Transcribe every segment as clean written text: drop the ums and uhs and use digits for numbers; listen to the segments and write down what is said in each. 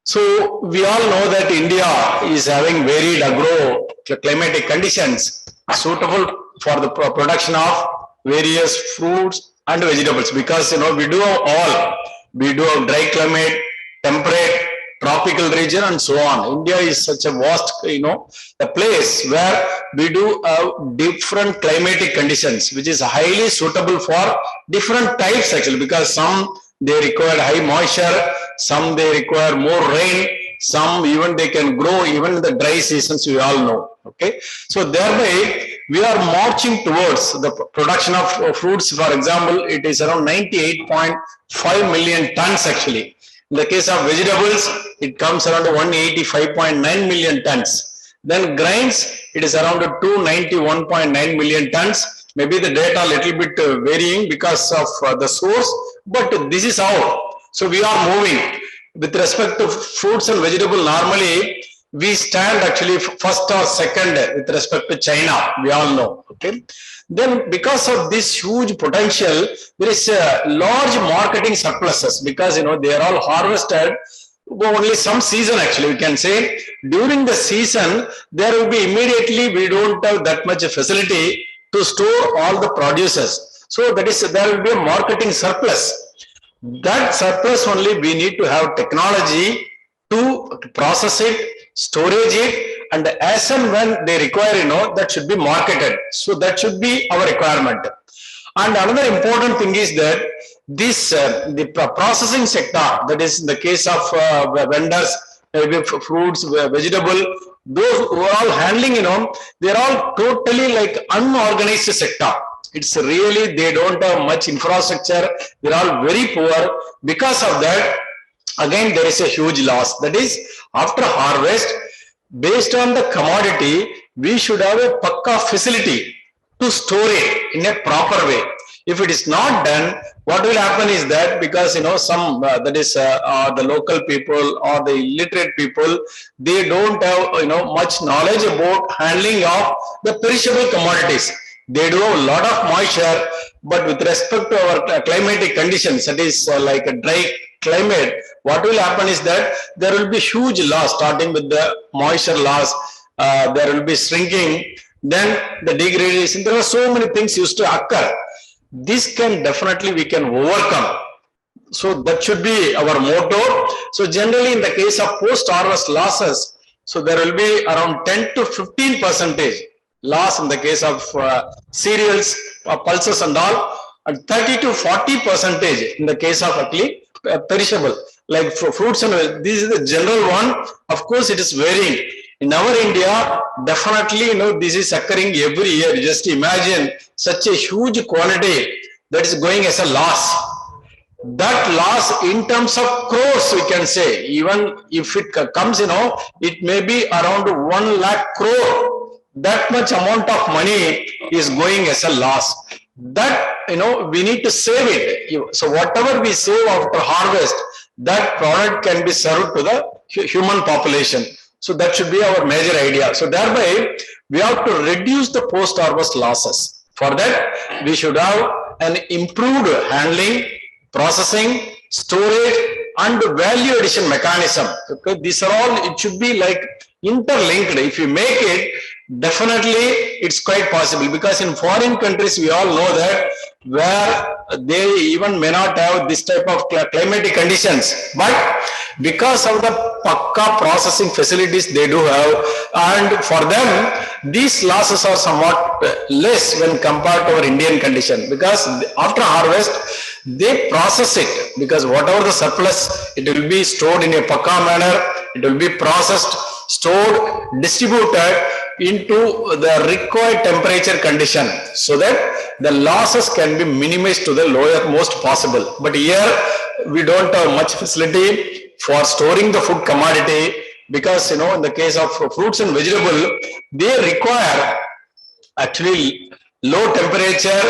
So we all know that India is having varied agro-climatic conditions suitable for the production of various fruits and vegetables, because we do have all. We do have dry climate, temperate, tropical region, and so on. India is such a vast, a place where we do have different climatic conditions, which is highly suitable for different types actually, because some they require high moisture, some they require more rain, some even they can grow even in the dry seasons, we all know. Okay, so thereby we are marching towards the production of fruits. For example, it is around 98.5 million tons actually. In the case of vegetables, it comes around 185.9 million tons. Then grains, it is around 291.9 million tons. Maybe the data a little bit varying because of the source, but this is how. So we are moving. With respect to fruits and vegetable, normally we stand actually first or second with respect to China, we all know. Okay. Then because of this huge potential, there is a large marketing surpluses, because they are all harvested only some season actually, we can say. During the season, there will be immediately, we don't have that much facility to store all the produces. So that is, there will be a marketing surplus. That surplus only we need to have technology to process it, storage it, and as and when they require, that should be marketed. So that should be our requirement. And another important thing is that this the processing sector, that is in the case of vendors, maybe fruits, vegetable, those who are all handling, they are all totally like unorganized sector. It's really, they don't have much infrastructure. They're all very poor. Because of that, again, there is a huge loss. That is, after harvest, based on the commodity, we should have a pakka facility to store it in a proper way. If it is not done, what will happen is that, because some that is the local people or the illiterate people, they don't have much knowledge about handling of the perishable commodities. They do have a lot of moisture, but with respect to our climatic conditions, that is like a dry climate, what will happen is that there will be huge loss, starting with the moisture loss, there will be shrinking, then the degradation. There are so many things used to occur. This can definitely, we can overcome. So that should be our motto. So generally in the case of post-harvest losses, so there will be around 10 to 15% loss in the case of cereals, pulses and all, and 30 to 40% in the case of actually perishable, like for fruits and this is the general one. Of course, it is varying. In our India, definitely, this is occurring every year. Just imagine such a huge quantity that is going as a loss. That loss in terms of crores, we can say, even if it comes, it may be around 1 lakh crore. That much amount of money is going as a loss. That, we need to save it. So whatever we save after harvest, that product can be served to the human population. So that should be our major idea. So thereby, we have to reduce the post-harvest losses. For that, we should have an improved handling, processing, storage, and value addition mechanism. Okay, these are all, it should be like interlinked. If you make it, definitely it's quite possible, because in foreign countries, we all know that where they even may not have this type of climatic conditions, but because of the pakka processing facilities they do have, and for them these losses are somewhat less when compared to our Indian condition, because after harvest they process it, because whatever the surplus, it will be stored in a pakka manner, it will be processed, stored, distributed into the required temperature condition, so that the losses can be minimized to the lowermost possible. But here we don't have much facility for storing the food commodity, because in the case of fruits and vegetable, they require actually low temperature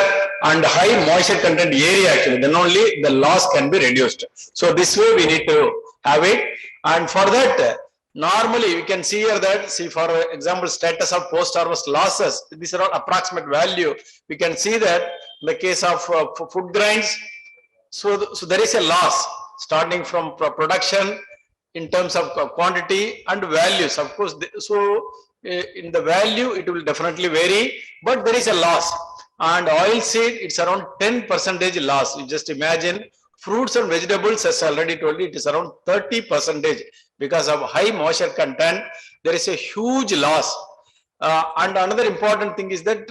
and high moisture content area actually, then only the loss can be reduced. So this way we need to have it, and for that, normally we can see here that, see for example, status of post-harvest losses, these are all approximate value. We can see that in the case of food grains, so there is a loss starting from production, in terms of quantity and values. Of course, in the value, it will definitely vary, but there is a loss. And oil seed, it's around 10% loss. You just imagine fruits and vegetables, as I already told you, it is around 30% because of high moisture content. There is a huge loss. And another important thing is that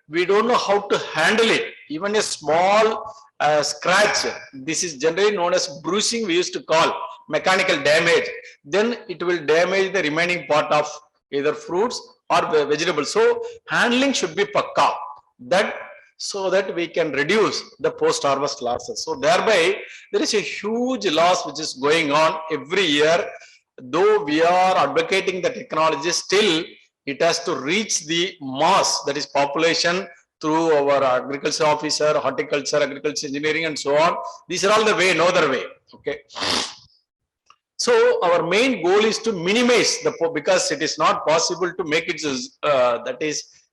we don't know how to handle it. Even a small scratch, this is generally known as bruising, we used to call mechanical damage. Then it will damage the remaining part of either fruits or vegetables. So handling should be pakka, so that we can reduce the post-harvest losses. So thereby, there is a huge loss which is going on every year. Though we are advocating the technology, still it has to reach the mass, that is population, through our agriculture officer, horticulture, agriculture engineering, and so on. These are all the way, no other way. Okay. So our main goal is to minimize because it is not possible to make it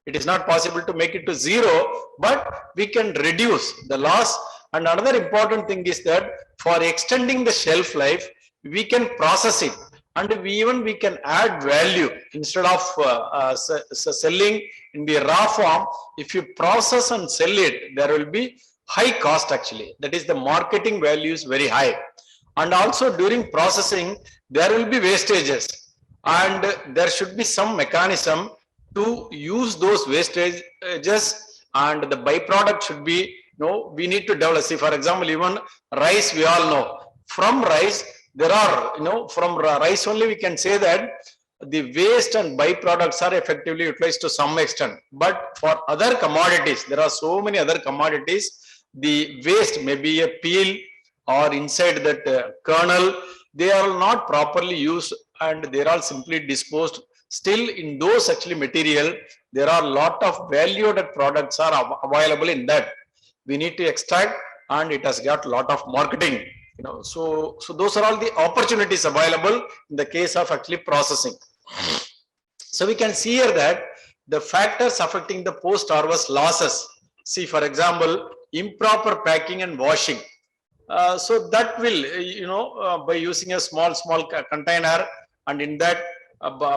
it is not possible to make it to zero, but we can reduce the loss. And another important thing is that for extending the shelf life, we can process it, and we can add value instead of selling in the raw form. If you process and sell it, there will be high cost actually. That is, the marketing value is very high. And also during processing, there will be wastages, and there should be some mechanism to use those wastages, and the byproduct should be, we need to develop. See, for example, even rice, we all know, from rice, there are, from rice only we can say that the waste and byproducts are effectively utilized to some extent. But for other commodities, there are so many other commodities, the waste may be a peel or inside that kernel, they are not properly used and they are all simply disposed. Still, in those actually material, there are a lot of value-added products are available in that. We need to extract, and it has got a lot of marketing. So those are all the opportunities available in the case of actually processing. So we can see here that the factors affecting the post-harvest losses. See, for example, improper packing and washing. So that will, by using a small container, and in that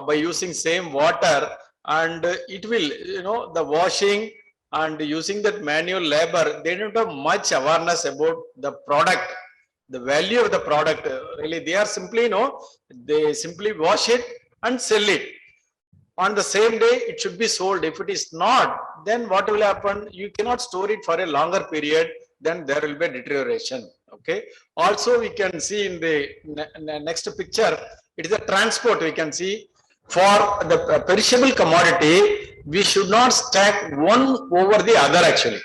by using same water, and it will, the washing and using that manual labor, they don't have much awareness about the product, the value of the product. Really, they are simply, they simply wash it and sell it. On the same day, it should be sold. If it is not, then what will happen? You cannot store it for a longer period, then there will be a deterioration. Okay. Also, we can see in the next picture, it is a transport. We can see for the perishable commodity, we should not stack one over the other actually,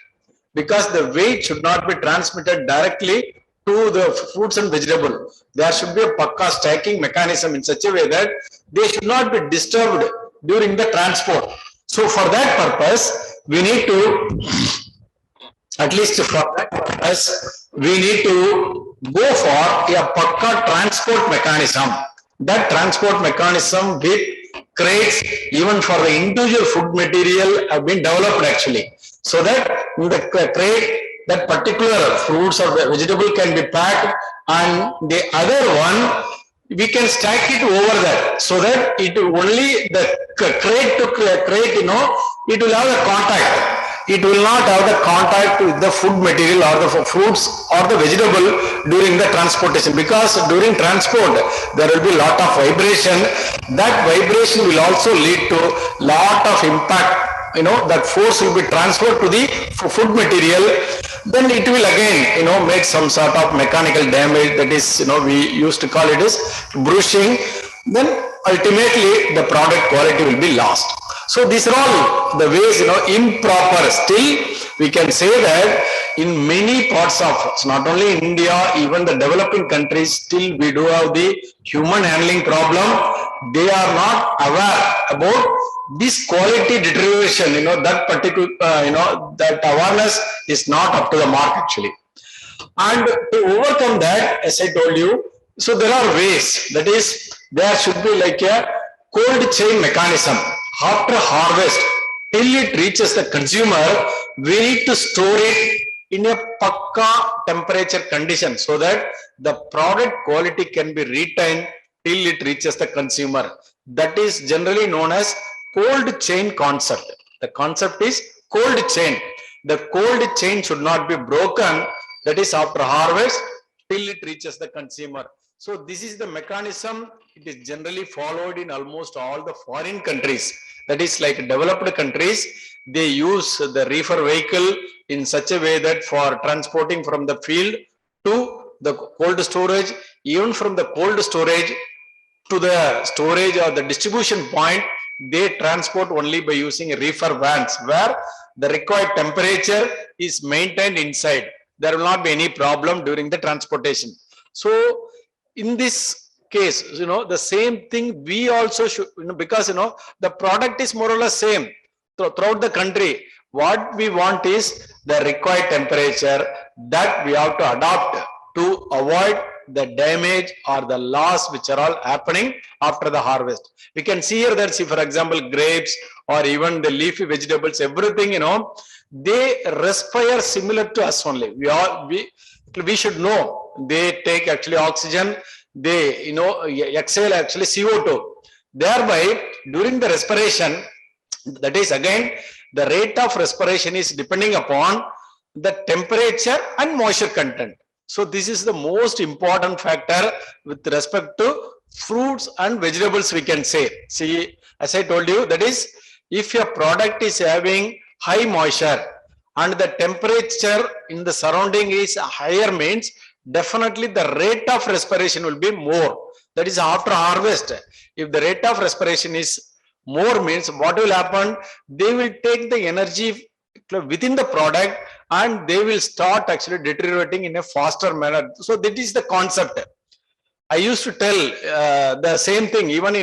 because the weight should not be transmitted directly to the fruits and vegetables. There should be a pakka stacking mechanism in such a way that they should not be disturbed during the transport. So for that purpose, we need to, at least for that purpose, we need to go for a pakka transport mechanism. That transport mechanism with crates, even for the individual food material, have been developed actually. So that in the crate, that particular fruits or vegetable can be packed, and the other one, we can stack it over that, so that it only the crate to crate, it will have a contact. It will not have the contact with the food material or the fruits or the vegetable during the transportation, because during transport there will be a lot of vibration. That vibration will also lead to lot of impact. That force will be transferred to the food material. Then it will again, make some sort of mechanical damage. That is, we used to call it as bruising. Then ultimately the product quality will be lost. So these are all the ways, improper. Still, we can say that in many parts of, not only in India, even the developing countries, still we do have the human handling problem. They are not aware about this quality deterioration, that particular, that awareness is not up to the mark actually. And to overcome that, as I told you, so there are ways. That is, there should be like a cold chain mechanism. After harvest, till it reaches the consumer, we need to store it in a pakka temperature condition so that the product quality can be retained till it reaches the consumer. That is generally known as cold chain concept. The concept is cold chain. The cold chain should not be broken, that is after harvest till it reaches the consumer. So this is the mechanism. It is generally followed in almost all the foreign countries. That is like developed countries, they use the reefer vehicle in such a way that for transporting from the field to the cold storage, even from the cold storage to the storage or the distribution point, they transport only by using reefer vans where the required temperature is maintained inside. There will not be any problem during the transportation. So in this case, the same thing we also should, because the product is more or less same throughout the country. What we want is the required temperature that we have to adopt to avoid the damage or the loss which are all happening after the harvest. We can see here that, see for example, grapes or even the leafy vegetables, everything, they respire similar to us only. We should know they take actually oxygen, they exhale actually CO2. Thereby during the respiration, that is again the rate of respiration is depending upon the temperature and moisture content. So this is the most important factor with respect to fruits and vegetables, we can say. See, as I told you, that is if your product is having high moisture and the temperature in the surrounding is higher, means definitely the rate of respiration will be more. That is after harvest. If the rate of respiration is more, means what will happen? They will take the energy within the product and they will start actually deteriorating in a faster manner. So that is the concept. I used to tell the same thing, even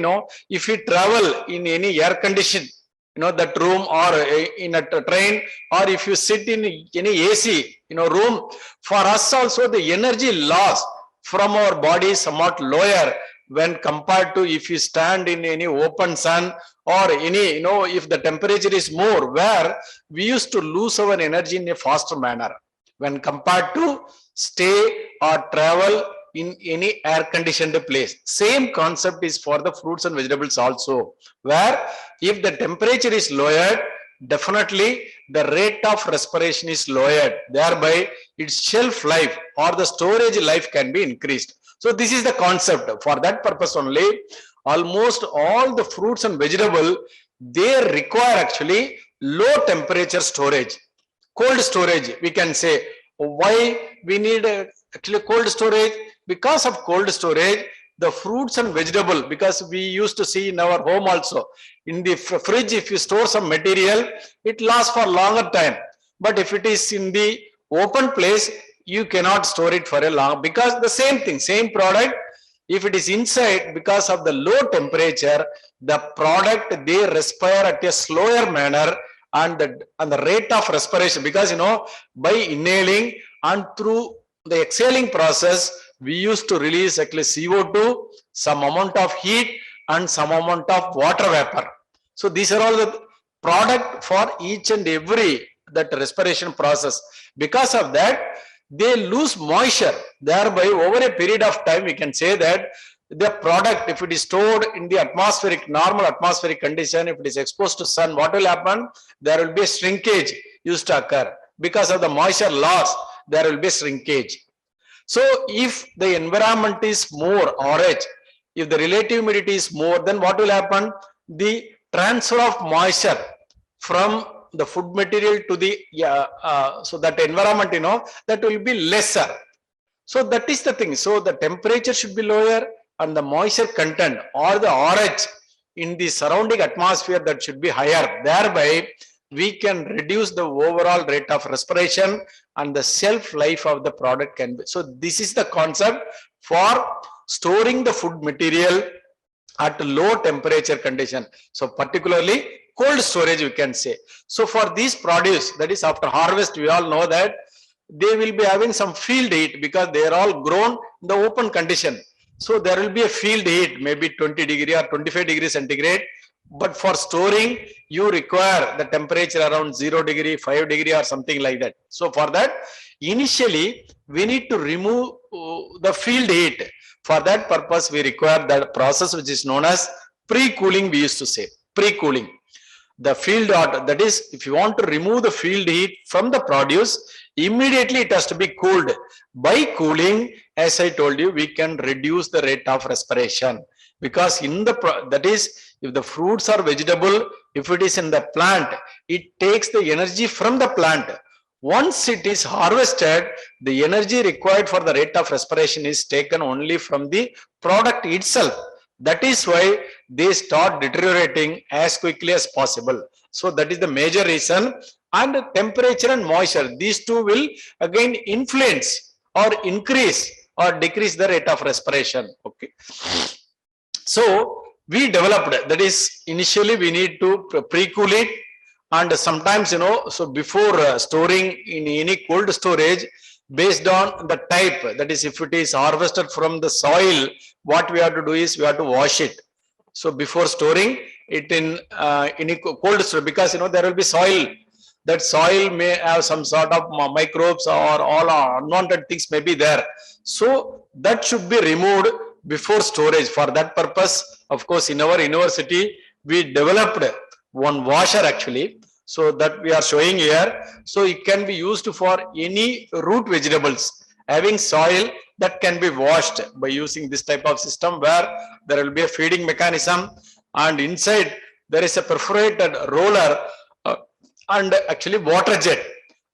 if you travel in any air condition, that room, or in a train, or if you sit in any AC room, for us also the energy loss from our body is somewhat lower when compared to if you stand in any open sun or any, if the temperature is more, where we used to lose our energy in a faster manner when compared to stay or travel in any air conditioned place. Same concept is for the fruits and vegetables also, where if the temperature is lowered, definitely the rate of respiration is lowered, thereby its shelf life or the storage life can be increased. So this is the concept. For that purpose only, almost all the fruits and vegetables, they require actually low temperature storage, cold storage. We can say why we need actually cold storage. Because of cold storage, the fruits and vegetable, because we used to see in our home also, in the fridge, if you store some material, it lasts for longer time. But if it is in the open place, you cannot store it for a long, because the same thing, same product, if it is inside, because of the low temperature, the product, they respire at a slower manner, and the rate of respiration, because by inhaling and through the exhaling process, we used to release actually CO2, some amount of heat and some amount of water vapor. So these are all the product for each and every that respiration process. Because of that, they lose moisture. Thereby over a period of time, we can say that the product, if it is stored in the atmospheric, normal atmospheric condition, if it is exposed to sun, what will happen? There will be a shrinkage used to occur. Because of the moisture loss, there will be shrinkage. So if the environment is more RH, if the relative humidity is more, then what will happen? The transfer of moisture from the food material to the so that environment, that will be lesser. So that is the thing. So the temperature should be lower and the moisture content or the RH in the surrounding atmosphere, that should be higher. Thereby we can reduce the overall rate of respiration and the shelf life of the product can be. So this is the concept for storing the food material at low temperature condition. So particularly cold storage, we can say. So for these produce, that is after harvest, we all know that they will be having some field heat because they are all grown in the open condition. So there will be a field heat, maybe 20 degree or 25 degrees centigrade. But for storing, you require the temperature around 0 degree, 5 degree or something like that. So for that, initially we need to remove the field heat. For that purpose, we require that process which is known as pre-cooling. We used to say pre-cooling. The field hot, that is, if you want to remove the field heat from the produce, immediately it has to be cooled. By cooling, as I told you, we can reduce the rate of respiration, because in the that is, if the fruits or vegetable, if it is in the plant, it takes the energy from the plant. Once it is harvested, the energy required for the rate of respiration is taken only from the product itself. That is why they start deteriorating as quickly as possible. So that is the major reason. And temperature and moisture, these two will again influence or increase or decrease the rate of respiration. Okay. So we developed, that is, initially we need to pre-cool it, and sometimes, so before storing in any cold storage, based on the type, that is, if it is harvested from the soil, what we have to do is we have to wash it. So before storing it in a cold storage, because there will be soil, that soil may have some sort of microbes or all unwanted things may be there. So that should be removed before storage. For that purpose, of course, in our university, we developed one washer actually, so that we are showing here. So it can be used for any root vegetables having soil, that can be washed by using this type of system, where there will be a feeding mechanism, and inside there is a perforated roller and actually water jet.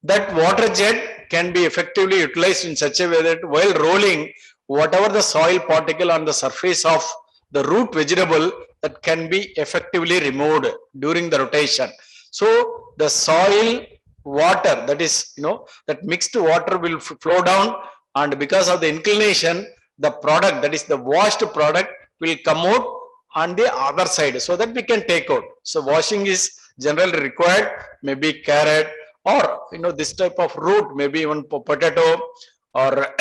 That water jet can be effectively utilized in such a way that while rolling, whatever the soil particle on the surface of the root vegetable, that can be effectively removed during the rotation. So the soil water, that is, that mixed water will flow down, and because of the inclination, the product, that is the washed product, will come out on the other side, so that we can take out. So washing is generally required, maybe carrot or this type of root, maybe even potato or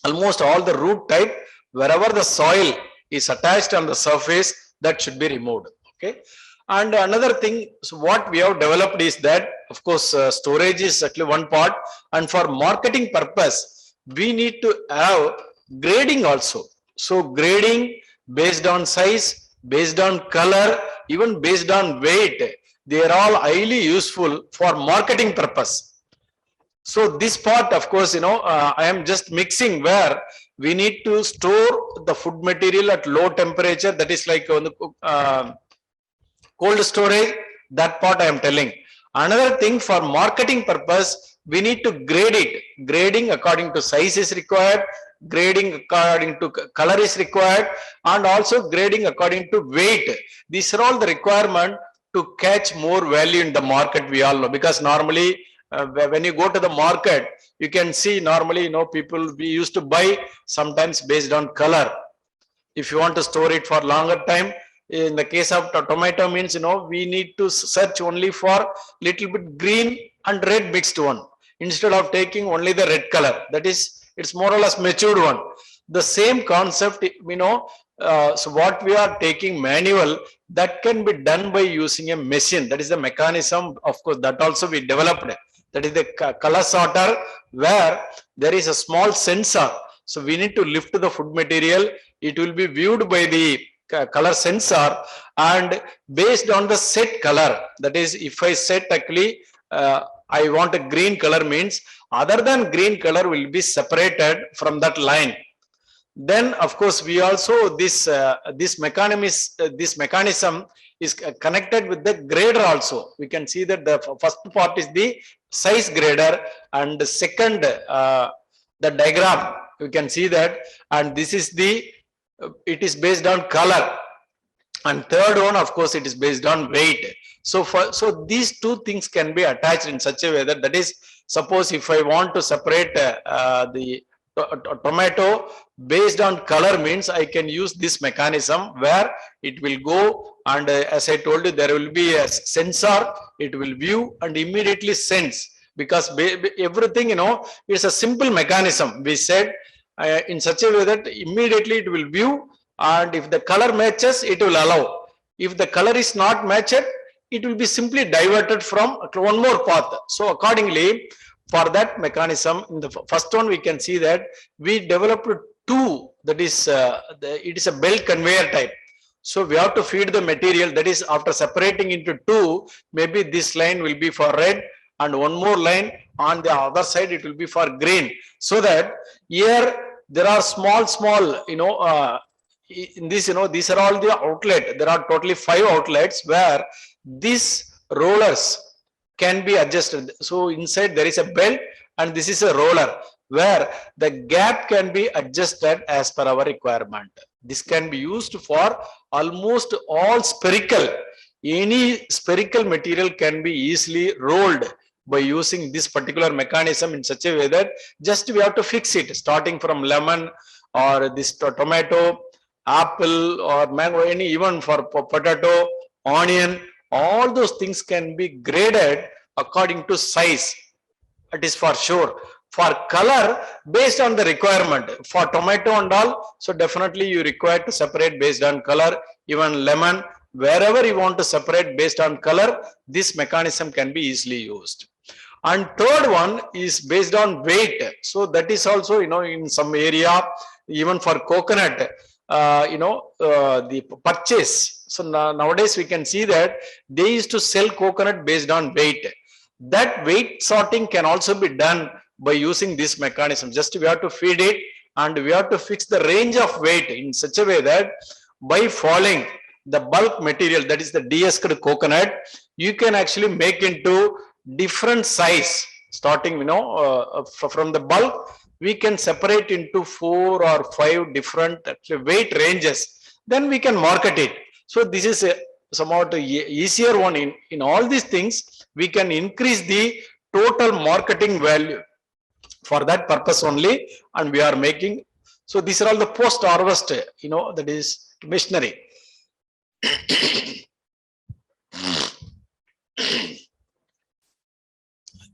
almost all the root type, wherever the soil is attached on the surface, that should be removed. Okay. And another thing, so what we have developed is that, of course, storage is actually one part, and for marketing purpose, we need to have grading also. So grading based on size, based on color, even based on weight, they are all highly useful for marketing purpose. So this part, of course, I am just mixing where we need to store the food material at low temperature, that is like on the cold storage, that part I am telling. Another thing, for marketing purpose, we need to grade it. Grading according to size is required, grading according to color is required, and also grading according to weight. These are all the requirement to catch more value in the market, we all know, because normally when you go to the market, you can see normally, people, we used to buy sometimes based on color. If you want to store it for longer time, in the case of tomato means, we need to search only for little bit green and red mixed one, instead of taking only the red color. That is, it's more or less matured one. The same concept, so what we are taking manual, that can be done by using a machine. That is the mechanism, of course, that also we developed. That is the color sorter, where there is a small sensor. So we need to lift the food material. It will be viewed by the color sensor, and based on the set color, that is, if I set actually I want a green color, means other than green color will be separated from that line. Then of course we also this mechanism is connected with the grader also. We can see that the first part is the size grader, and the second the diagram, you can see that, and this is the it is based on color, and third one, of course, it is based on weight. So so these two things can be attached in such a way that, that is, suppose if I want to separate the tomato based on color, means I can use this mechanism where it will go, and as I told you, there will be a sensor, it will view and immediately sense, because everything, is a simple mechanism. We said in such a way that immediately it will view, and if the color matches, it will allow. If the color is not matched, it will be simply diverted from one more path. So accordingly, for that mechanism, in the first one we can see that we developed two, that is it is a belt conveyor type. So we have to feed the material, that is after separating into two, maybe this line will be for red and one more line on the other side it will be for green. So that here there are small in this, these are all the outlet. There are totally 5 outlets where these rollers can be adjusted. So inside there is a belt and this is a roller where the gap can be adjusted as per our requirement. This can be used for almost all spherical. Any spherical material can be easily rolled by using this particular mechanism in such a way that just we have to fix it, starting from lemon or this tomato, apple or mango, any even for potato, onion, all those things can be graded according to size. It is for sure. For color, based on the requirement, for tomato and all, so definitely you require to separate based on color. Even lemon, wherever you want to separate based on color, this mechanism can be easily used. And third one is based on weight. So that is also, in some area, even for coconut, the purchase. So nowadays we can see that they used to sell coconut based on weight. That weight sorting can also be done by using this mechanism. Just we have to feed it and we have to fix the range of weight in such a way that by following the bulk material, that is the de-husked coconut, you can actually make into different size. Starting, from the bulk, we can separate into 4 or 5 different weight ranges. Then we can market it. So this is a somewhat easier one. In all these things, we can increase the total marketing value for that purpose only, and we are making. So these are all the post-harvest, that is machinery. I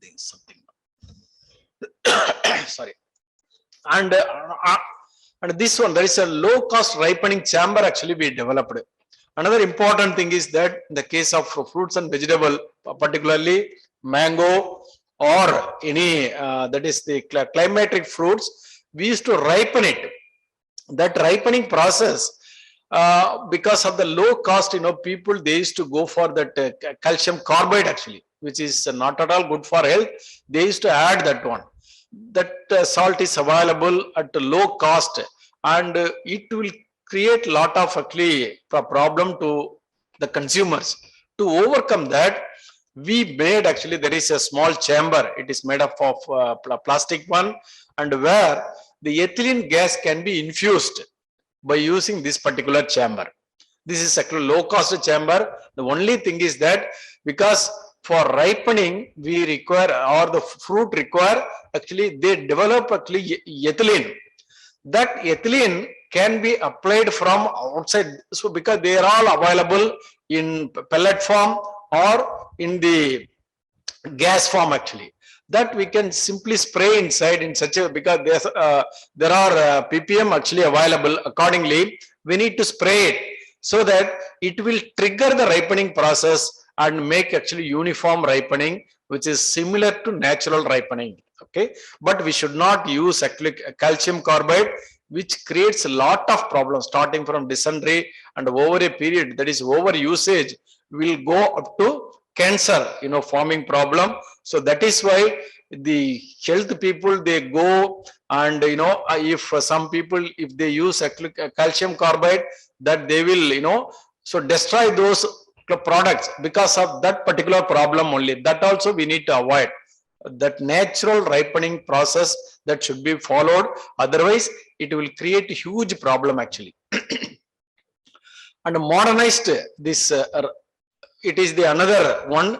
think something. Sorry. And this one, there is a low-cost ripening chamber actually we developed. Another important thing is that in the case of fruits and vegetable, particularly mango or any that is the climatic fruits, we used to ripen it. That ripening process, because of the low cost, people, they used to go for that calcium carbide actually, which is not at all good for health. They used to add that one. That salt is available at a low cost, and it will create a lot of actually problem to the consumers. To overcome that, we made actually, there is a small chamber. It is made up of plastic one, and where the ethylene gas can be infused by using this particular chamber. This is actually low cost chamber. The only thing is that because for ripening we require, or the fruit require, actually they develop actually ethylene. That ethylene can be applied from outside. So because they are all available in pellet form or in the gas form actually, that we can simply spray inside in such a, because there are ppm actually available. Accordingly, we need to spray it so that it will trigger the ripening process and make actually uniform ripening, which is similar to natural ripening. Okay, but we should not use actually calcium carbide, which creates a lot of problems, starting from dysentery, and over a period, that is over usage, will go up to cancer, forming problem. So that is why the health people, they go and, if some people, if they use calcium carbide, that they will, so destroy those products because of that particular problem only. That also we need to avoid. That natural ripening process, that should be followed. Otherwise, it will create a huge problem actually. And modernized, this it is the another one.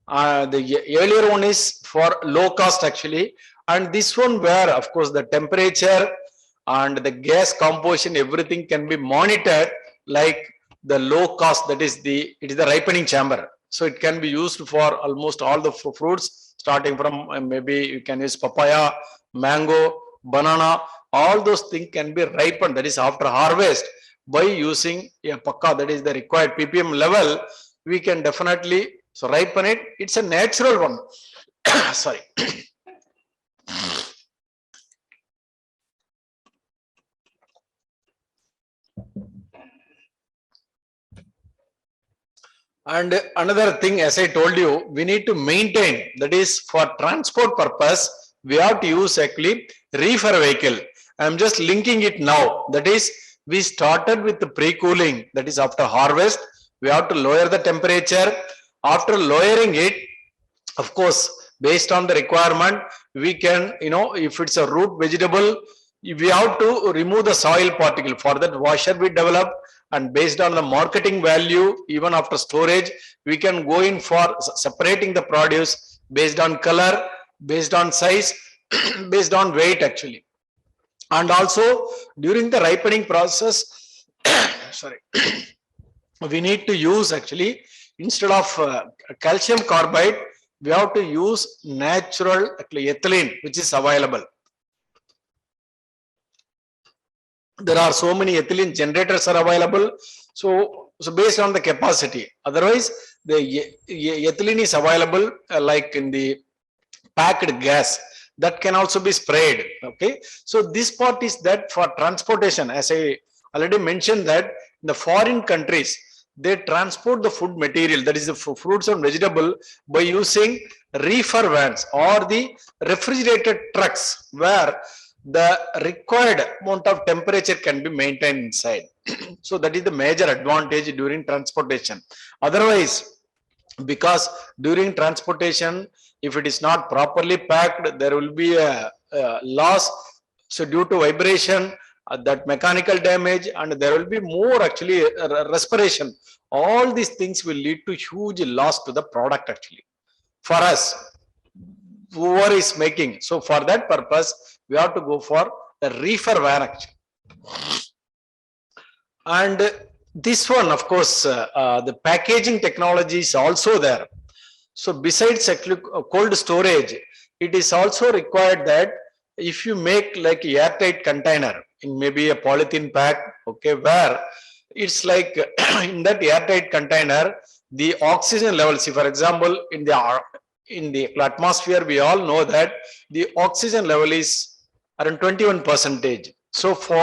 The earlier one is for low cost actually, and this one where of course the temperature and the gas composition, everything can be monitored, like the low cost, that is it is the ripening chamber. So it can be used for almost all the fruits, starting from maybe you can use papaya, mango, banana, all those things can be ripened, that is after harvest. by using a pakka, that is the required ppm level, we can definitely ripen it. It's a natural one. Sorry. And another thing, as I told you, we need to maintain, that is for transport purpose, we have to use actually reefer vehicle. I'm just linking it now. That is, we started with the pre-cooling, that is after harvest, we have to lower the temperature. After lowering it, of course, based on the requirement, we can, if it's a root vegetable, we have to remove the soil particle. For that washer we develop, and based on the marketing value, even after storage, we can go in for separating the produce based on color, based on size, based on weight actually. And also during the ripening process, sorry, we need to use actually, instead of calcium carbide, we have to use natural ethylene, which is available. There are so many ethylene generators are available. So based on the capacity, otherwise the ethylene is available like in the packed gas, that can also be sprayed. Okay, so this part is that for transportation, as I already mentioned, that in the foreign countries, they transport the food material, that is the fruits and vegetable, by using reefer vans or the refrigerated trucks, where the required amount of temperature can be maintained inside. So that is the major advantage during transportation. Otherwise, because during transportation, if it is not properly packed, there will be a loss. So due to vibration, that mechanical damage, and there will be more actually respiration. All these things will lead to huge loss to the product actually for us, whoever is making. So for that purpose, we have to go for a reefer van actually. And this one, of course, the packaging technology is also there. So besides actually cold storage, it is also required that if you make like a airtight container in maybe a polythene pack, okay, where it's like in that airtight container, the oxygen levels, see, for example, in the atmosphere, we all know that the oxygen level is around 21%. So for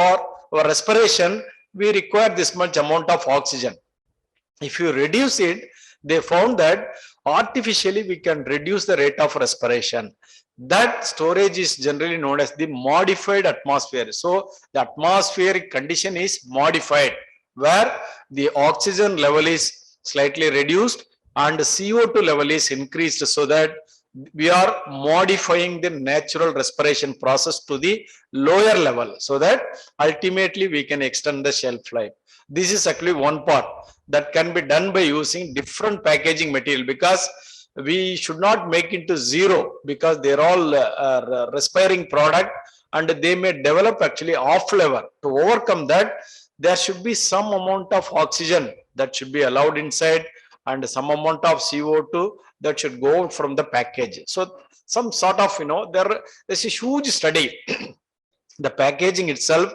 our respiration, we require this much amount of oxygen. If you reduce it, they found that artificially we can reduce the rate of respiration. That storage is generally known as the modified atmosphere. So the atmospheric condition is modified, where the oxygen level is slightly reduced and CO2 level is increased, so that we are modifying the natural respiration process to the lower level, so that ultimately we can extend the shelf life. This is actually one part that can be done by using different packaging material, because we should not make into zero, because they're all respiring product and they may develop actually off flavor. To overcome that, there should be some amount of oxygen that should be allowed inside, and some amount of CO2 that should go from the package. So some sort of, there's a huge study. The packaging itself,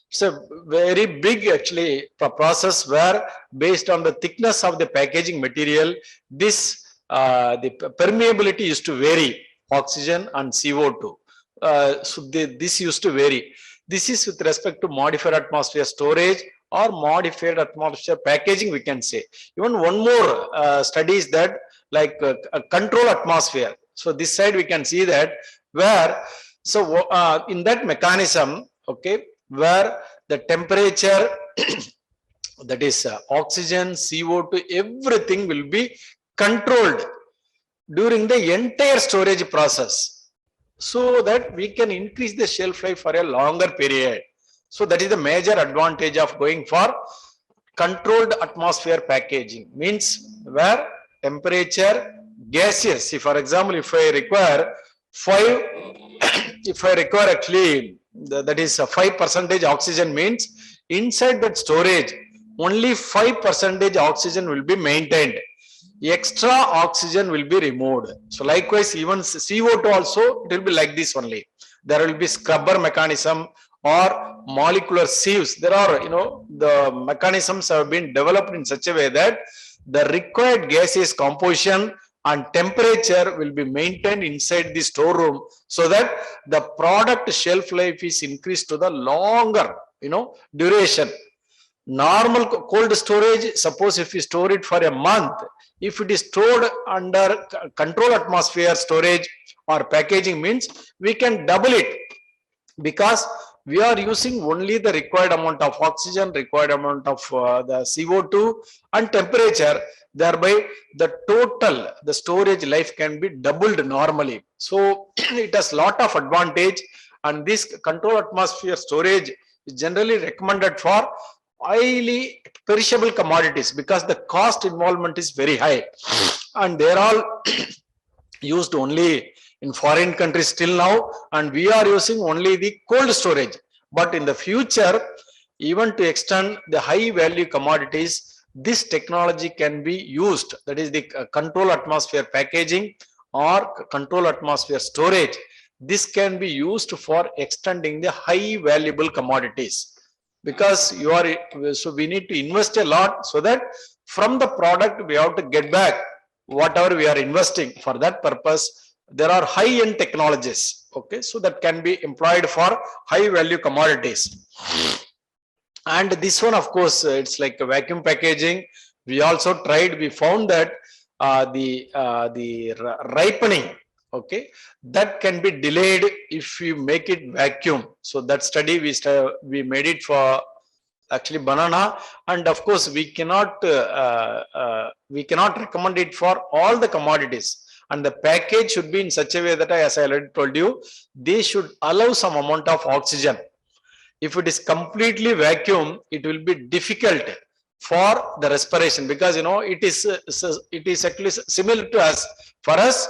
it's a very big actually process, where based on the thickness of the packaging material, this the permeability used to vary, oxygen and CO2. So this used to vary. This is with respect to modified atmosphere storage or modified atmosphere packaging, we can say. Even one more study is that, like a control atmosphere. So this side we can see that, where in that mechanism, okay, where the temperature that is oxygen, CO2, everything will be controlled during the entire storage process, so that we can increase the shelf life for a longer period. So that is the major advantage of going for controlled atmosphere packaging, means where temperature, gaseous. See, for example, if I require actually that is a 5% oxygen, means inside that storage only 5% oxygen will be maintained. Extra oxygen will be removed. So likewise, even CO2 also, it will be like this only. There will be scrubber mechanism, or molecular sieves. There are, the mechanisms have been developed in such a way that the required gaseous composition and temperature will be maintained inside the storeroom, so that the product shelf life is increased to the longer, duration. Normal cold storage, suppose if you store it for a month, if it is stored under control atmosphere storage or packaging, means we can double it, because we are using only the required amount of oxygen, required amount of the CO2 and temperature. Thereby the storage life can be doubled normally. So it has lot of advantage, and this control atmosphere storage is generally recommended for highly perishable commodities, because the cost involvement is very high, and they are all used only in foreign countries till now, and we are using only the cold storage. But in the future, even to extend the high value commodities, this technology can be used, that is the control atmosphere packaging or control atmosphere storage. This can be used for extending the high valuable commodities, because so we need to invest a lot, so that from the product we have to get back whatever we are investing. For that purpose, there are high end technologies, okay, so that can be employed for high value commodities. And this one, of course, it's like a vacuum packaging. We also tried, we found that the ripening, okay, that can be delayed if you make it vacuum. So that study we made it for actually banana, and of course we cannot recommend it for all the commodities. And the package should be in such a way that, as I already told you, they should allow some amount of oxygen. If it is completely vacuum, it will be difficult for the respiration, because it is actually similar to us. For us,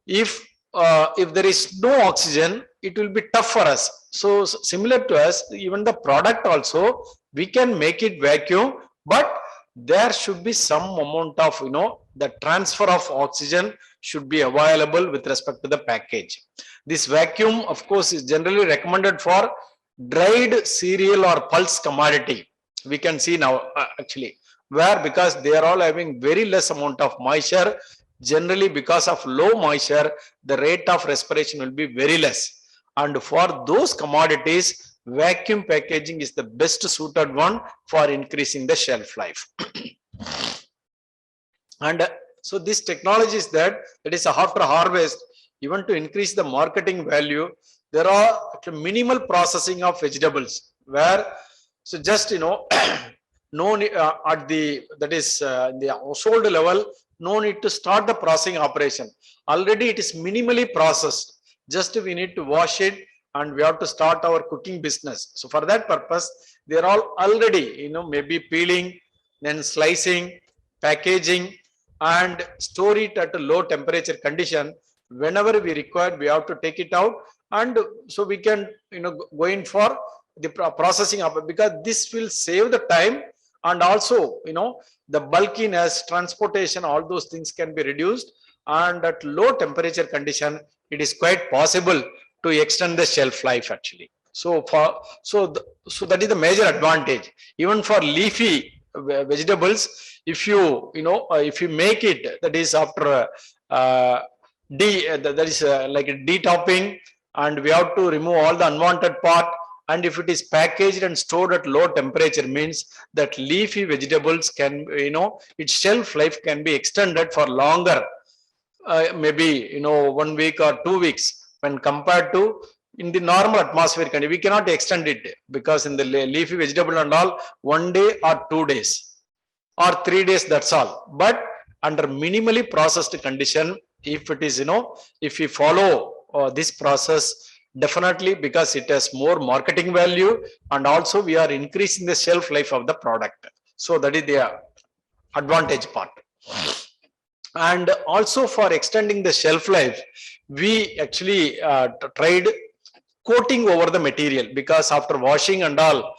if there is no oxygen, it will be tough for us. So similar to us, even the product also, we can make it vacuum, but there should be some amount of, the transfer of oxygen should be available with respect to the package. This vacuum, of course, is generally recommended for dried cereal or pulse commodity. We can see now actually, where, because they are all having very less amount of moisture. Generally, because of low moisture, the rate of respiration will be very less. And for those commodities, vacuum packaging is the best suited one for increasing the shelf life. And so this technology is that is after harvest, even to increase the marketing value, there are minimal processing of vegetables, where so just no at the the household level, no need to start the processing operation. Already it is minimally processed. Just we need to wash it, and we have to start our cooking business. So for that purpose, they are all already, maybe peeling, then slicing, packaging, and store it at a low temperature condition. Whenever we require, we have to take it out, and so we can, go in for the processing of it, because this will save the time, and also, the bulkiness, transportation, all those things can be reduced, and at low temperature condition, it is quite possible to extend the shelf life actually. So that is the major advantage. Even for leafy vegetables, if you if you make it, that is after that is like a detopping, and we have to remove all the unwanted part. And if it is packaged and stored at low temperature, means that leafy vegetables can, its shelf life can be extended for longer, maybe 1 week or 2 weeks, when compared to in the normal atmosphere condition. We cannot extend it, because in the leafy vegetable and all, 1 day or 2 days or 3 days, that's all. But under minimally processed condition, if it is, if we follow this process, definitely, because it has more marketing value, and also we are increasing the shelf life of the product. So that is the advantage part. And also for extending the shelf life, we actually tried coating over the material, because after washing and all,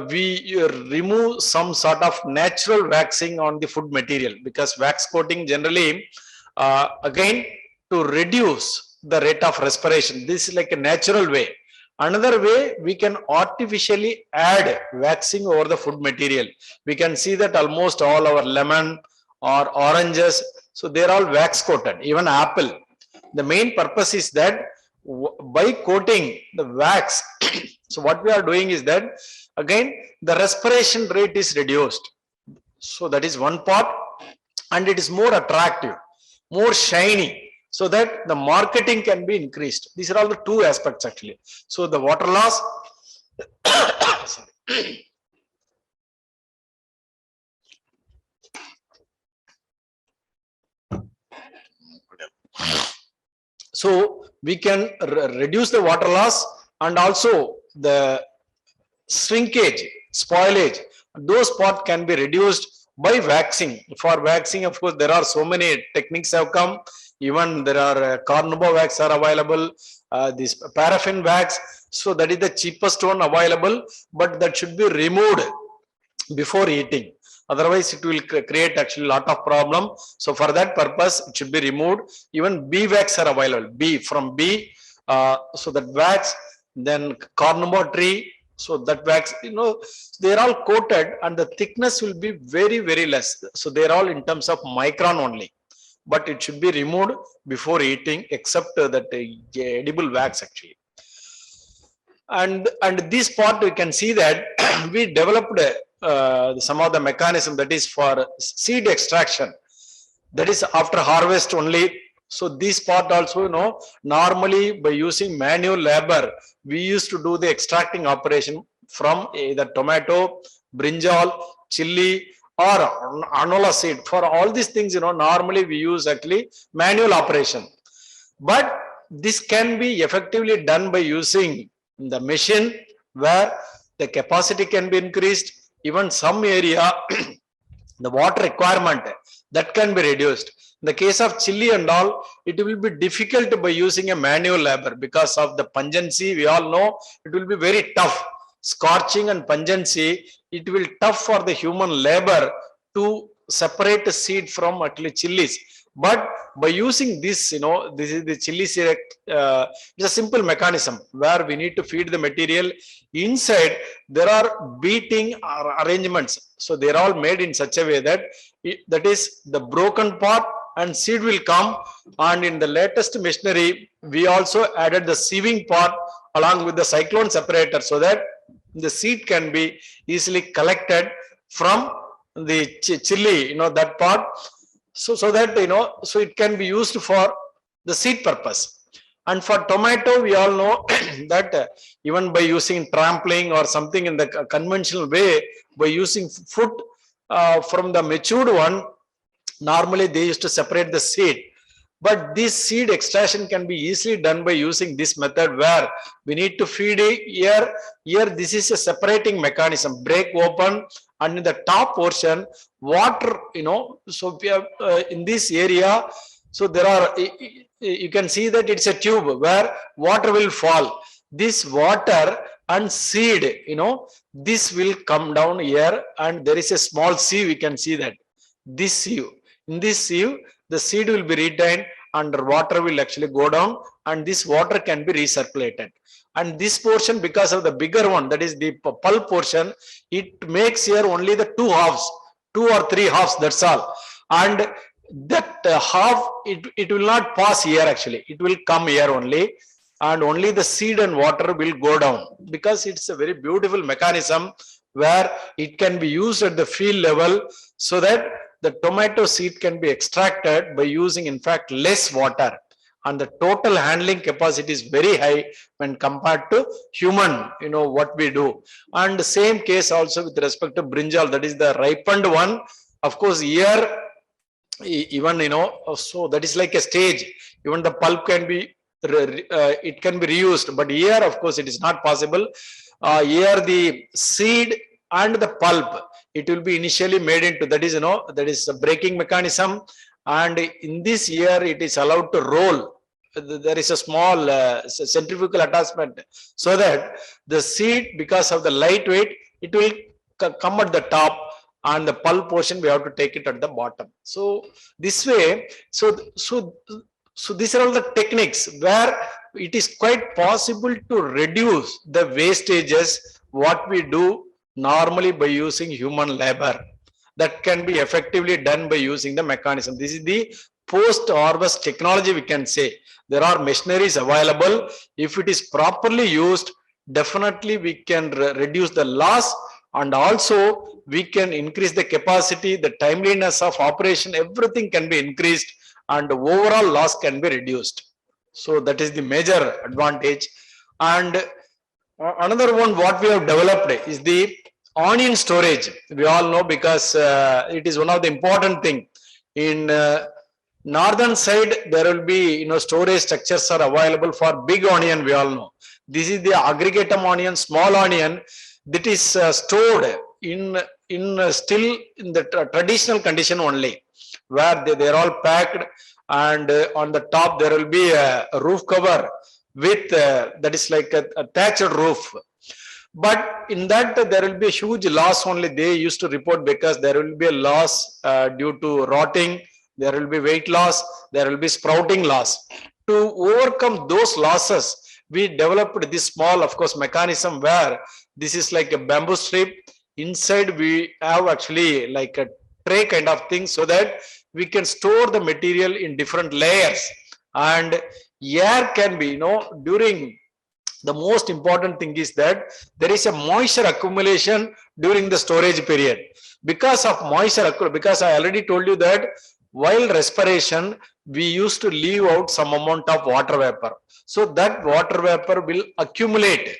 we remove some sort of natural waxing on the food material, because wax coating generally again to reduce the rate of respiration. This is like a natural way, Another way, we can artificially add waxing over the food material. We can see that almost all our lemon or oranges, so they're all wax coated, even apple. The main purpose is that by coating the wax, so what we are doing is that again the respiration rate is reduced. So that is one part, and it is more attractive, more shiny, so that the marketing can be increased. These are all the two aspects actually. So the water loss, so we can reduce the water loss, and also the shrinkage, spoilage, those parts can be reduced by waxing. For waxing, of course, there are so many techniques have come. Even there are carnauba wax are available, this paraffin wax. So that is the cheapest one available, but that should be removed before eating. Otherwise, it will create actually a lot of problem. So for that purpose, it should be removed. Even bee wax are available. Bee from bee, so that wax, then carnauba tree. So that wax, they are all coated, and the thickness will be very, very less. So they are all in terms of micron only. But it should be removed before eating, except that edible wax actually. And this part we can see that we developed some of the mechanism that is for seed extraction. That is after harvest only. So this part also, normally by using manual labor, we used to do the extracting operation from either tomato, brinjal, chili, or anola seed. For all these things, normally we use actually manual operation. But this can be effectively done by using the machine, where the capacity can be increased. Even some area, the water requirement, that can be reduced. In the case of chili and all, it will be difficult by using a manual labor because of the pungency. We all know it will be very tough. Scorching and pungency, it will tough for the human labor to separate the seed from actually chilies. But by using this, this is the chili seed. It's a simple mechanism where we need to feed the material. Inside, there are beating arrangements. So they're all made in such a way that that is the broken part, and seed will come. And in the latest machinery, we also added the sieving part along with the cyclone separator, so that the seed can be easily collected from the chili, that part. So that, so it can be used for the seed purpose. And for tomato, we all know that even by using trampling or something in the conventional way, by using foot from the matured one, normally they used to separate the seed. But this seed extraction can be easily done by using this method, where we need to feed here. Here, this is a separating mechanism, break open, and in the top portion, water, so we have, in this area, so there are, you can see that it's a tube where water will fall. This water and seed, this will come down here, and there is a small sieve. We can see that this sieve. In this sieve, the seed will be retained, and water will actually go down, and this water can be recirculated. And this portion, because of the bigger one, that is the pulp portion, it makes here only the two halves, 2 or 3 halves, that's all. And that half, it will not pass here actually, it will come here only, and only the seed and water will go down, because it's a very beautiful mechanism where it can be used at the field level, so that the tomato seed can be extracted by using, in fact, less water, and the total handling capacity is very high when compared to human, what we do. And the same case also with respect to brinjal, that is the ripened one. Of course, here, even, so that is like a stage. Even the pulp can be, it can be reused, but here, of course, it is not possible. Here, the seed and the pulp, it will be initially made into, that is a breaking mechanism, and in this year it is allowed to roll. There is a small centrifugal attachment, so that the seed, because of the lightweight, it will come at the top, and the pulp portion we have to take it at the bottom. So this way, so these are all the techniques where it is quite possible to reduce the wastages what we do normally by using human labor. That can be effectively done by using the mechanism. This is the post-harvest technology, we can say. There are machineries available. If it is properly used, definitely we can reduce the loss, and also we can increase the capacity, the timeliness of operation, everything can be increased, and the overall loss can be reduced. So that is the major advantage. And another one what we have developed is the onion storage. We all know, because it is one of the important thing. In northern side there will be storage structures are available for big onion, we all know. This is the aggregatum onion, small onion, that is stored in still in the traditional condition only, where they are all packed, and on the top there will be a roof cover with that is like a thatched roof. But in that there will be a huge loss only they used to report, because there will be a loss due to rotting, there will be weight loss, there will be sprouting loss. To overcome those losses, we developed this small, of course, mechanism where this is like a bamboo strip. Inside we have actually like a tray kind of thing, so that we can store the material in different layers, and air can be, during the most important thing is that there is a moisture accumulation during the storage period. Because of moisture, because I already told you that while respiration, we used to leave out some amount of water vapor. So that water vapor will accumulate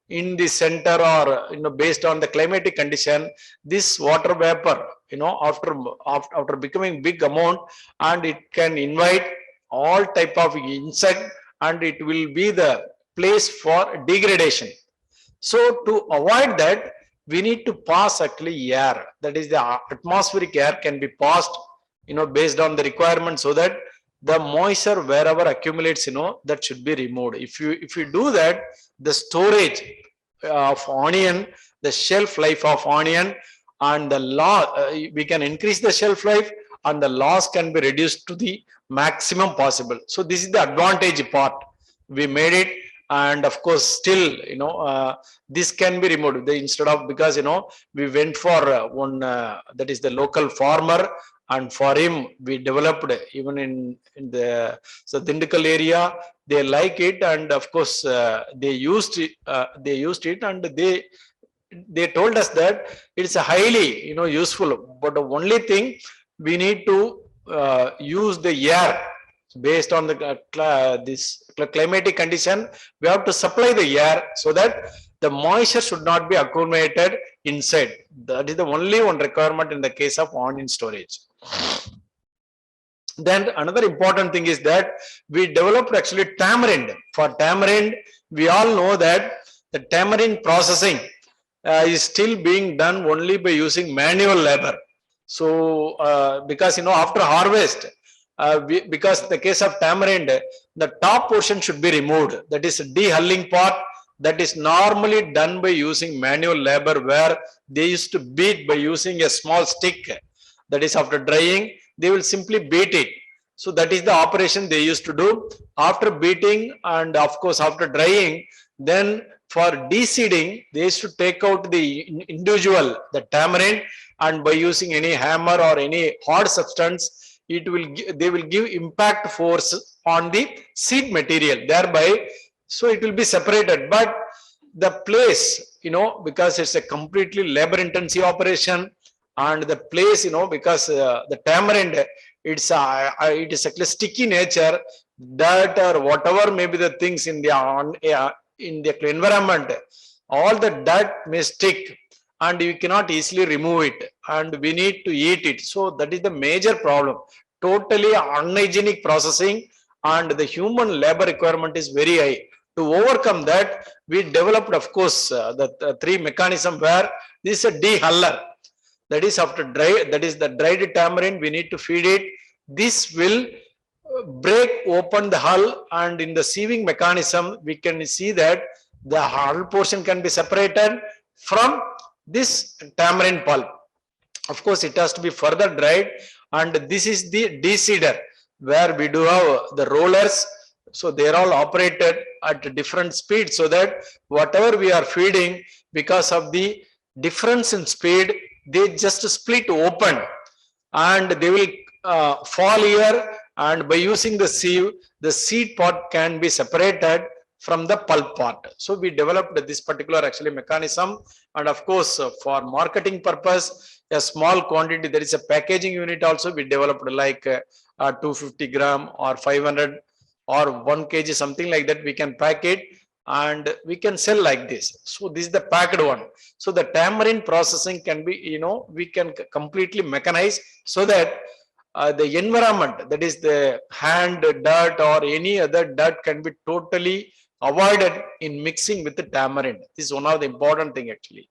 in the center, or based on the climatic condition, this water vapor, after becoming big amount, and it can invite all type of insect, and it will be the place for degradation. So to avoid that, we need to pass actually air, that is the atmospheric air can be passed, based on the requirement, so that the moisture wherever accumulates, that should be removed. If you do that, the storage of onion, the shelf life of onion, and the loss, we can increase the shelf life, and the loss can be reduced to the maximum possible. So this is the advantage part. We made it, and of course still this can be removed instead of, because we went for one that is the local farmer, and for him we developed, even in the Dindigul area, they like it, and of course they used it, and they told us that it's a highly useful, but the only thing we need to use the air based on the this climatic condition. We have to supply the air so that the moisture should not be accumulated inside. That is the only one requirement in the case of onion storage. Then another important thing is that we developed actually tamarind. For tamarind, we all know that the tamarind processing is still being done only by using manual labor. So because after harvest, because the case of tamarind, the top portion should be removed. That is de-hulling part. That is normally done by using manual labor, where they used to beat by using a small stick. That is after drying, they will simply beat it. So that is the operation they used to do. After beating, and of course after drying, then for de-seeding, they used to take out the individual, the tamarind, and by using any hammer or any hard substance, they will give impact force on the seed material, thereby so it will be separated. But the place, because it's a completely labor intensive operation, and the place, because the tamarind, it is a sticky nature, dirt or whatever may be the things in the environment, all the dirt may stick, and you cannot easily remove it, and we need to eat it. So that is the major problem. Totally unhygienic processing, and the human labor requirement is very high. To overcome that, we developed, of course, the three mechanism, where this is a de-huller. That is after dry, that is the dried tamarind, we need to feed it. This will break open the hull, and in the sieving mechanism, we can see that the hull portion can be separated from this tamarind pulp. Of course, it has to be further dried, and this is the de-seeder, where we do have the rollers, So they are all operated at different speeds, so that whatever we are feeding, because of the difference in speed, they just split open and they will fall here, and by using the sieve, the seed part can be separated from the pulp part. So we developed this particular actually mechanism, and of course for marketing purpose, a small quantity, there is a packaging unit also we developed, like 250 gram or 500 or 1 kg, something like that. We can pack it and we can sell like this. So this is the packed one. So the tamarind processing can be, we can completely mechanize, so that the environment, that is the hand dirt or any other dirt, can be totally avoided in mixing with the tamarind. This is one of the important thing actually.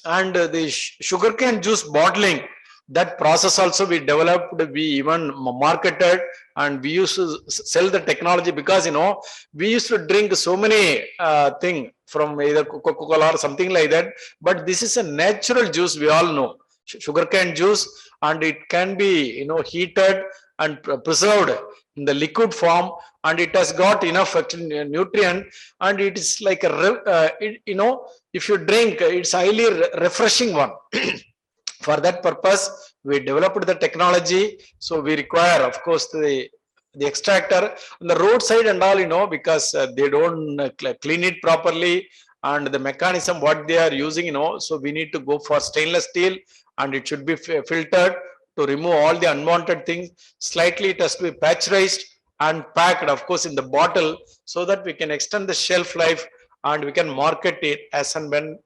And the sugarcane juice bottling, that process also we developed, we even marketed, and we used to sell the technology, because we used to drink so many thing from either Coca-Cola or something like that, but this is a natural juice, we all know, sugarcane juice, and it can be heated and preserved in the liquid form, and it has got enough nutrient, and it is like a if you drink, it's highly refreshing one. For that purpose, we developed the technology. So we require, of course, the extractor on the roadside and all, because they don't clean it properly, and the mechanism what they are using, so we need to go for stainless steel, and it should be filtered to remove all the unwanted things. Slightly it has to be pasteurized and packed, of course, in the bottle, so that we can extend the shelf life and we can market it as and when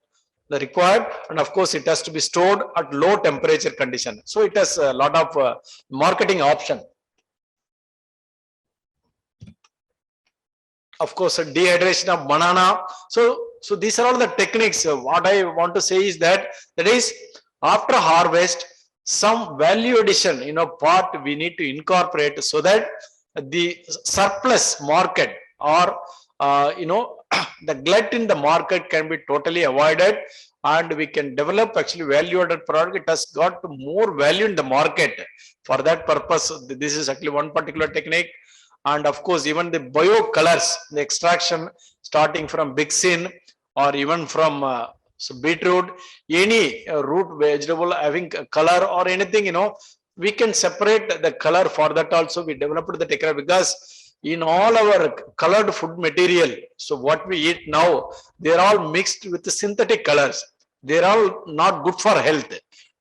the required. And of course, it has to be stored at low temperature condition. So it has a lot of marketing option. Of course, dehydration of banana. So these are all the techniques. What I want to say is that is after harvest, some value addition, part we need to incorporate, so that the surplus market or the glut in the market can be totally avoided, and we can develop actually value added product. It has got more value in the market. For that purpose, this is actually one particular technique. And of course, even the biocolors, the extraction starting from Bixin or even from beetroot, any root vegetable having a color or anything, we can separate the color. For that also we developed the technique, because in all our colored food material, so what we eat now, they're all mixed with the synthetic colors. They're all not good for health.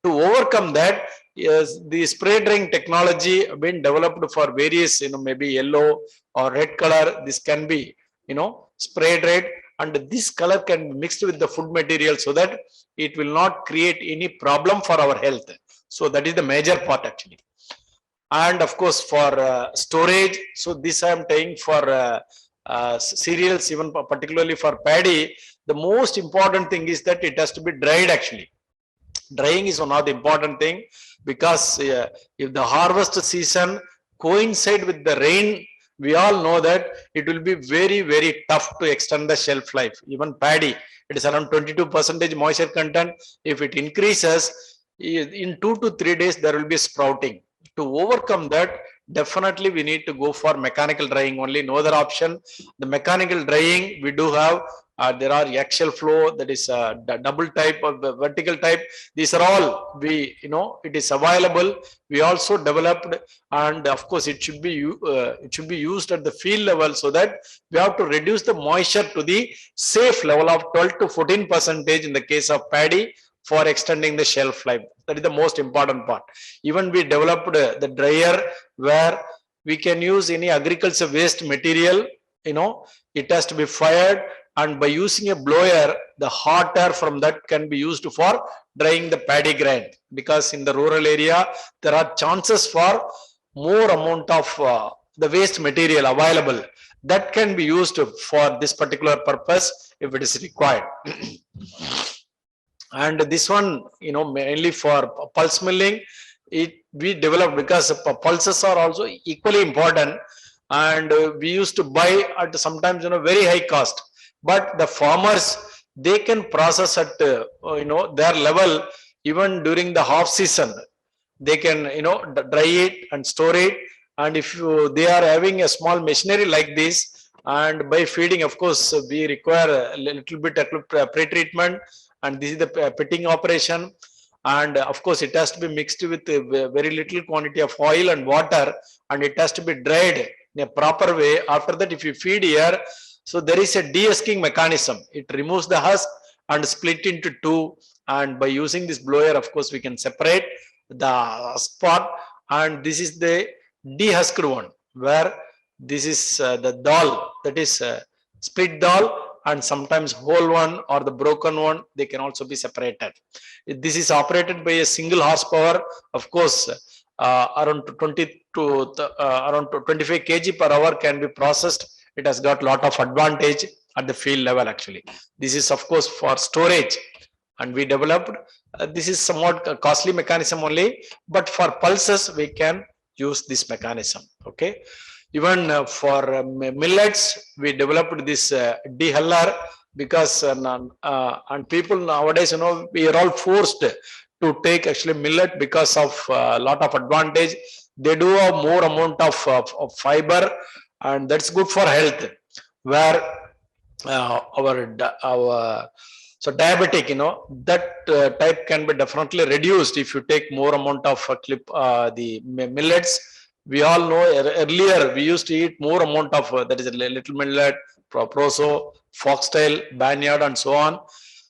To overcome that, yes, the spray drying technology been developed for various, maybe yellow or red color. This can be, spray dried, and this color can be mixed with the food material, so that it will not create any problem for our health. So that is the major part actually. And of course, for storage, so this I am saying for cereals, even particularly for paddy, the most important thing is that it has to be dried actually. Drying is one of the important thing, because if the harvest season coincide with the rain, we all know that it will be very, very tough to extend the shelf life. Even paddy, it is around 22% moisture content. If it increases, in 2 to 3 days, there will be sprouting. To overcome that, definitely we need to go for mechanical drying only, no other option. The mechanical drying we do have, there are axial flow, that is double type or the vertical type. These are all it is available. We also developed, and of course it should be used at the field level, so that we have to reduce the moisture to the safe level of 12 to 14% in the case of paddy, for extending the shelf life. That is the most important part. Even we developed the dryer, where we can use any agriculture waste material, it has to be fired, and by using a blower, the hot air from that can be used for drying the paddy grain. Because in the rural area, there are chances for more amount of the waste material available. That can be used for this particular purpose if it is required. And this one, mainly for pulse milling, we developed, because pulses are also equally important, and we used to buy at sometimes very high cost. But the farmers, they can process at their level. Even during the half season, they can dry it and store it, And if they are having a small machinery like this, and by feeding, of course, we require a little bit of pre-treatment, and this is the pitting operation. And of course, it has to be mixed with a very little quantity of oil and water, and it has to be dried in a proper way. After that, if you feed here, so there is a de-husking mechanism. It removes the husk and split into two. And by using this blower, of course, we can separate the spot. And this is the de-husked one, where this is the dal, that is split dal, and sometimes whole one or the broken one, they can also be separated. This is operated by a single horsepower, of course. Around 20 to around 25 kg per hour can be processed. It has got lot of advantage at the field level actually. This is of course for storage, and we developed this is somewhat a costly mechanism only, but for pulses we can use this mechanism. Okay, even for millets we developed this dehuller, because and people nowadays, you know, we are all forced to take actually millet because of a lot of advantage. They do have more amount of fiber, and that's good for health, where our so diabetic, you know, that type can be definitely reduced if you take more amount of the millets. We all know earlier we used to eat more amount of that is a little millet, proso, foxtail, barnyard, and so on.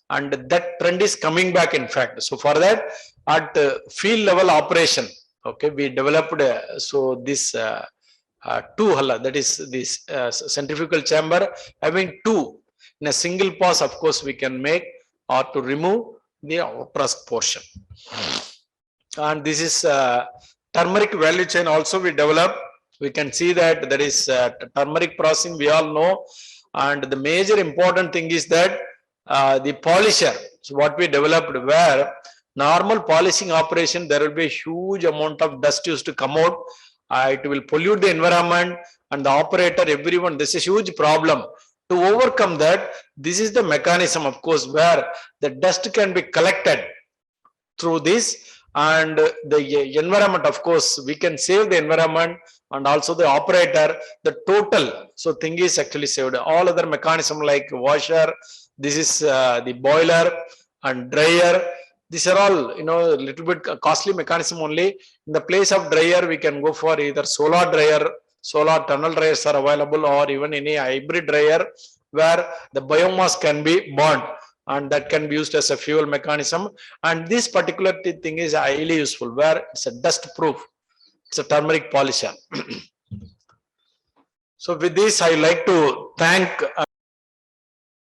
And that trend is coming back, in fact. So for that, at field level operation, okay, we developed so this two huller, that is this centrifugal chamber having two in a single pass. Of course, we can make or to remove the outermost portion. And this is turmeric value chain also we develop. We can see that there is turmeric processing, we all know. And the major important thing is that the polisher. So what we developed, where normal polishing operation, there will be a huge amount of dust used to come out. It will pollute the environment, and the operator, everyone, this is a huge problem. To overcome that, this is the mechanism, of course, where the dust can be collected through this, and the environment, of course, we can save the environment, and also the operator, the total. So thing is actually saved. All other mechanism like washer, this is the boiler and dryer. These are all, you know, a little bit costly mechanism only. In the place of dryer, we can go for either solar dryer, solar tunnel dryers are available, or even any hybrid dryer where the biomass can be burned, and that can be used as a fuel mechanism. And this particular thing is highly useful, where it's a dust proof. It's a turmeric polisher. So with this, I like to thank